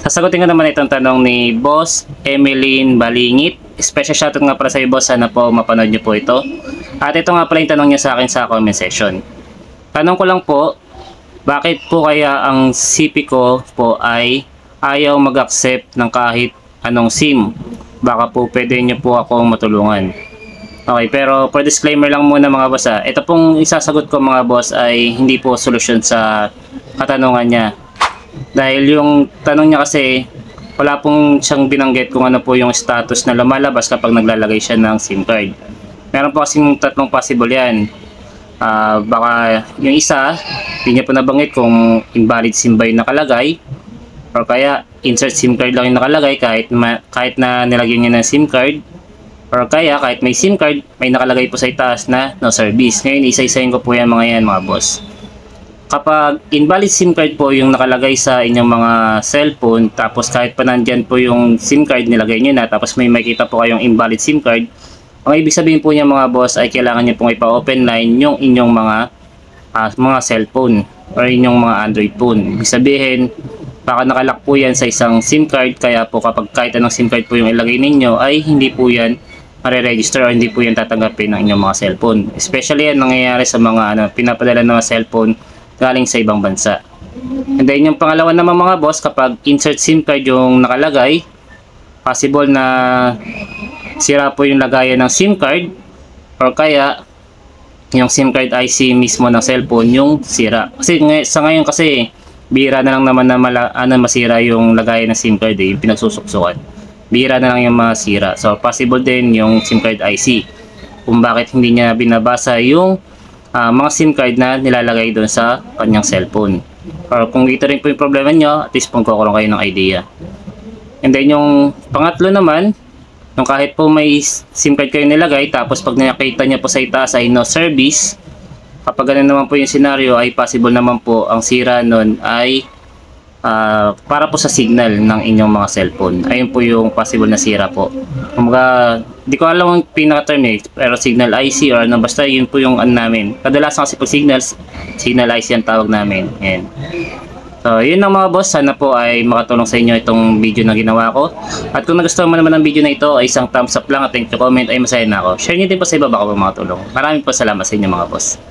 Sasagutin ko naman itong tanong ni Boss Emeline Balingit. Special shoutout nga para sa iyo, boss. Sana po mapanood niyo po ito. At ito nga pala yung tanong niya sa akin sa comment section. Tanong ko lang po, bakit po kaya ang CP ko po ay ayaw mag-accept ng kahit anong SIM? Baka po pwede niyo po akong matulungan. Okay, pero for disclaimer lang muna mga boss, ito pong isasagot ko mga boss ay hindi po solusyon sa katanungan niya. Dahil yung tanong niya kasi, wala pong siyang binanggit kung ano po yung status na lumalabas kapag naglalagay siya ng SIM card. Meron po kasing tatlong possible yan. Baka yung isa, hindi niya po nabanggit kung invalid SIM ba yung nakalagay, or kaya insert SIM card lang yung nakalagay kahit na nilagyan niya ng SIM card, or kaya kahit may SIM card, may nakalagay po sa itaas na no service. Ngayon, isa-isahin ko po yan mga boss. Kapag invalid SIM card po yung nakalagay sa inyong mga cellphone, tapos kahit pa nandyan po yung SIM card nilagay nyo na, tapos may makita po kayong invalid SIM card, ang ibig sabihin po niya mga boss ay kailangan nyo pong ipa-open line yung inyong mga cellphone or inyong mga Android phone. Ibig sabihin, baka nakalock po yan sa isang SIM card, kaya po kapag kahit anong SIM card po yung ilagay ninyo ay hindi po yan mare-register o hindi po yan tatanggapin ng inyong mga cellphone. Especially yan nangyayari sa mga pinapadala ng mga cellphone galing sa ibang bansa. And then yung pangalawa naman mga boss, kapag insert SIM card yung nakalagay, possible na sira po yung lagayan ng SIM card, or kaya yung SIM card IC mismo ng cellphone yung sira. Kasi sa ngayon kasi bihira na lang naman na masira yung lagayan ng SIM card, yung pinagsusuksukan. Bihira na lang yung masira. So possible din yung SIM card IC kung bakit hindi niya binabasa yung mga SIM card na nilalagay doon sa kanyang cellphone. Or kung ito rin po yung problema nyo, at least pagkakaroon kayo ng idea. And then yung pangatlo naman, yung kahit po may SIM card kayo nilagay, tapos pag nakita niya po sa itaas ay no service, kapag ganun naman po yung scenario, ay possible naman po ang sira nun ay para po sa signal ng inyong mga cellphone. Ayun po yung possible na sira po. Kumbaga, di ko alam ang pinaka-term pero signal IC or ano, basta yun po yung namin. Kadalasan kasi pag signal IC ang tawag namin. Ayan. So, yun lang mga boss. Sana po ay makatulong sa inyo itong video na ginawa ko. At kung nagustuhan mo naman ang video na ito, ay isang thumbs up lang at thank you comment, ay masaya na ako. Share nyo din po sa iba, baka po makatulong. Maraming po salamat sa inyo mga boss.